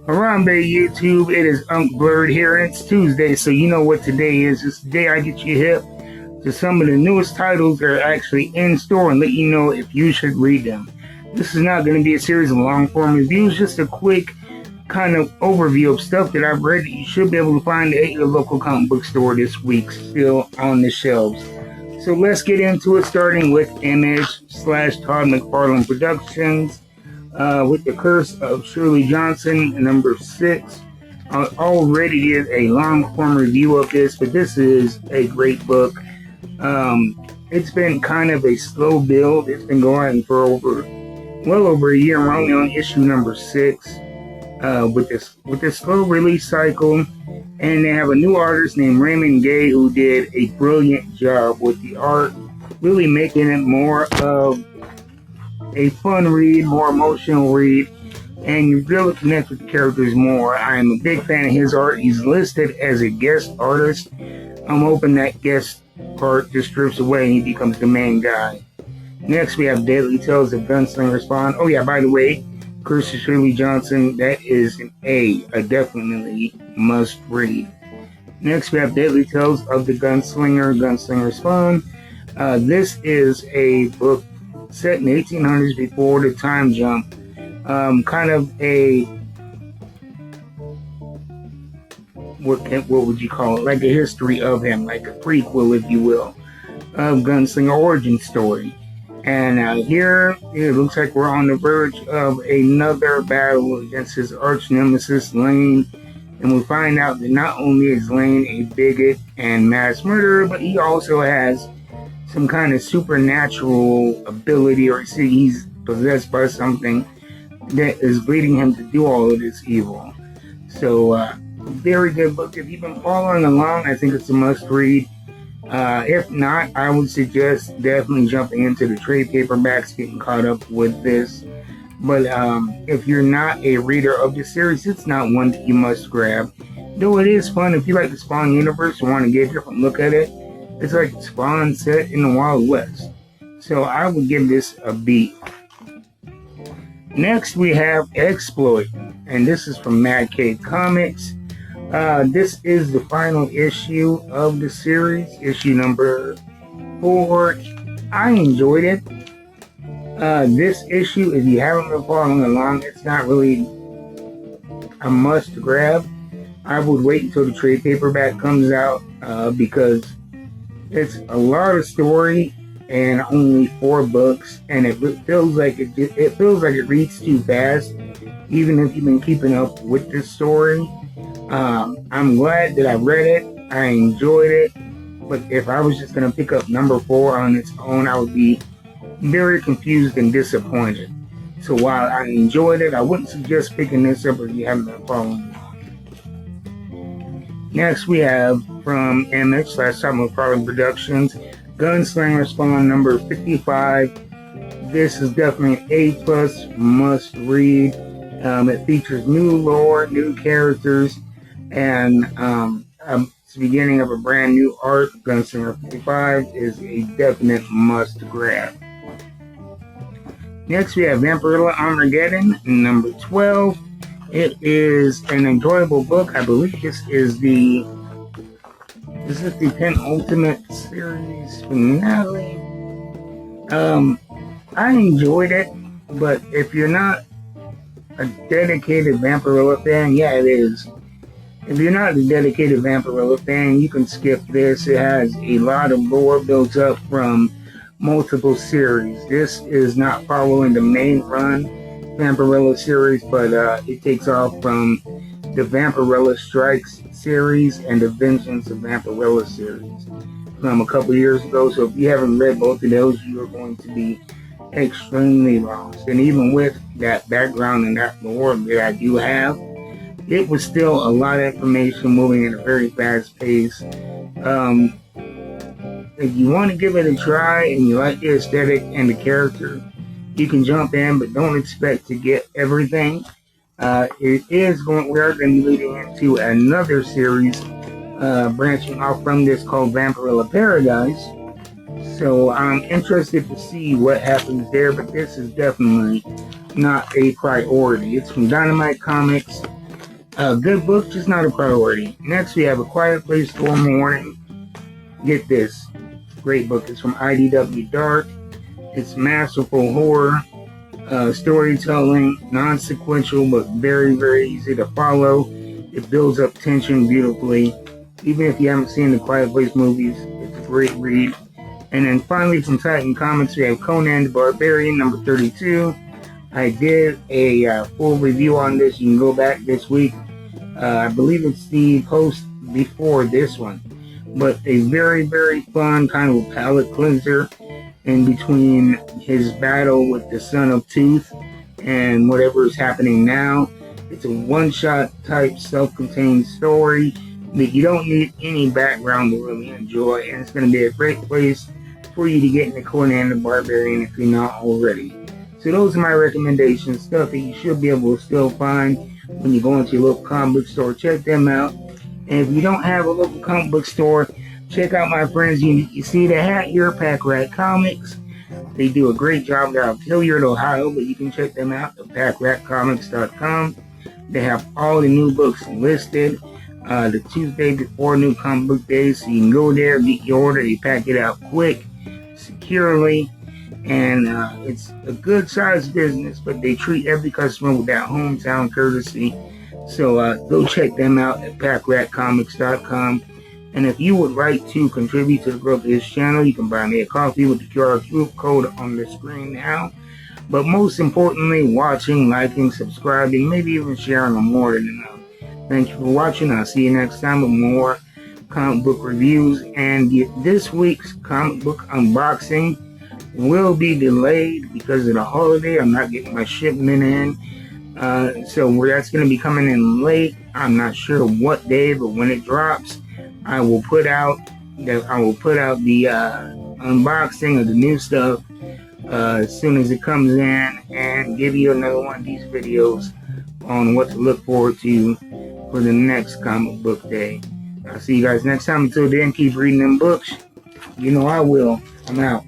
Harambe YouTube, it is Unc Blurred here, and it's Tuesday, so you know what today is. It's the day I get you hip to some of the newest titles that are actually in store and let you know if you should read them. This is not going to be a series of long-form reviews, just a quick kind of overview of stuff that I've read that you should be able to find at your local comic book store this week, still on the shelves. So let's get into it, starting with Image/Todd McFarlane Productions. With The Curse of Shirley Johnson, number 6. I already did a long-form review of this, but this is a great book. It's been kind of a slow build. It's been going for well over a year. We're only on issue number 6 with this slow release cycle. And they have a new artist named Raymond Gay who did a brilliant job with the art, really making it more of a fun read, more emotional read, and you really connect with the characters more. I am a big fan of his art. He's listed as a guest artist. I'm hoping that guest part just strips away and he becomes the main guy. Next, we have Deadly Tales of Gunslinger Spawn. Oh yeah, by the way, Curse of Shirley Johnson, that is a definitely must read. Next, we have Deadly Tales of the Gunslinger Spawn. This is a book set in the 1800s before the time jump. Kind of a, what would you call it? Like a history of him, like a prequel, if you will, of Gunslinger origin story. And here it looks like we're on the verge of another battle against his arch nemesis Lane. And we find out that not only is Lane a bigot and mass murderer, but he also has some kind of supernatural ability, or he's possessed by something that is leading him to do all of this evil. So, very good book. If you've been following along, I think it's a must read. If not, I would suggest definitely jumping into the trade paperbacks, getting caught up with this. But if you're not a reader of the series, it's not one that you must grab. Though it is fun if you like the Spawn universe and want to get a different look at it. It's like Spawn set in the Wild West. So I would give this a B. Next we have Exploit. And this is from Mad Cave Comics. This is the final issue of the series. Issue number 4. I enjoyed it. This issue, if you haven't been following along, it's not really a must grab. I would wait until the trade paperback comes out because it's a lot of story and only 4 books, and it feels like it reads too fast, even if you've been keeping up with this story. I'm glad that I read it. I enjoyed it, but if I was just gonna pick up number 4 on its own, I would be very confused and disappointed. So while I enjoyed it, I wouldn't suggest picking this up if you haven't been following. Next, we have from Image/Todd McFarlane Productions, Gunslinger Spawn number 55. This is definitely an A+ must read. It features new lore, new characters, and it's the beginning of a brand new arc. Gunslinger 55 is a definite must grab. Next, we have Vampirella Armageddon number 12. It is an enjoyable book. I believe this is the penultimate series finale. I enjoyed it, but if you're not a dedicated Vampirella fan, yeah, it is. If you're not a dedicated Vampirella fan, you can skip this. It has a lot of lore built up from multiple series. This is not following the main run Vampirella series, but it takes off from the Vampirella Strikes series and the Vengeance of Vampirella series from a couple years ago. So if you haven't read both of those, you are going to be extremely lost. And even with that background and that lore that I do have, it was still a lot of information moving at a very fast pace. If you want to give it a try and you like the aesthetic and the character, you can jump in, but don't expect to get everything. We are going to be leading into another series branching off from this called Vampirella Paradise. So I'm interested to see what happens there, but this is definitely not a priority. It's from Dynamite Comics. Good book, just not a priority. Next, we have A Quiet Place Storm Warning. Get this. Great book. It's from IDW Dark. It's masterful horror, storytelling, non-sequential, but very, very easy to follow. It builds up tension beautifully. Even if you haven't seen the Quiet Place movies, it's a great read. And then finally from Titan Comics, we have Conan the Barbarian, number 32. I did a full review on this. You can go back this week. I believe it's the post before this one. But a very, very fun kind of palate cleanser in between his battle with the Son of Tooth and whatever is happening now. It's a one-shot type self-contained story that you don't need any background to really enjoy, and it's going to be a great place for you to get into Conan the Barbarian if you're not already. So those are my recommendations, stuff that you should be able to still find when you go into your local comic book store. Check them out. And if you don't have a local comic book store, check out my friends. You see the hat here, Pack Rat Comics. They do a great job. They're out of Hilliard, Ohio, but you can check them out at packratcomics.com. They have all the new books listed. The Tuesday before New Comic Book Day, so you can go there, get your order. They pack it out quick, securely, and it's a good sized business, but they treat every customer with that hometown courtesy. So go check them out at packratcomics.com. And if you would like to contribute to the growth of this channel, you can buy me a coffee with the QR code on the screen now. But most importantly, watching, liking, subscribing, maybe even sharing them more than enough. Thank you for watching. I'll see you next time with more comic book reviews. And this week's comic book unboxing will be delayed because of the holiday. I'm not getting my shipment in. So that's going to be coming in late. I'm not sure what day, but when it drops, I will put out the unboxing of the new stuff as soon as it comes in, and give you another one of these videos on what to look forward to for the next comic book day. I'll see you guys next time. Until then, keep reading them books. You know I will. I'm out.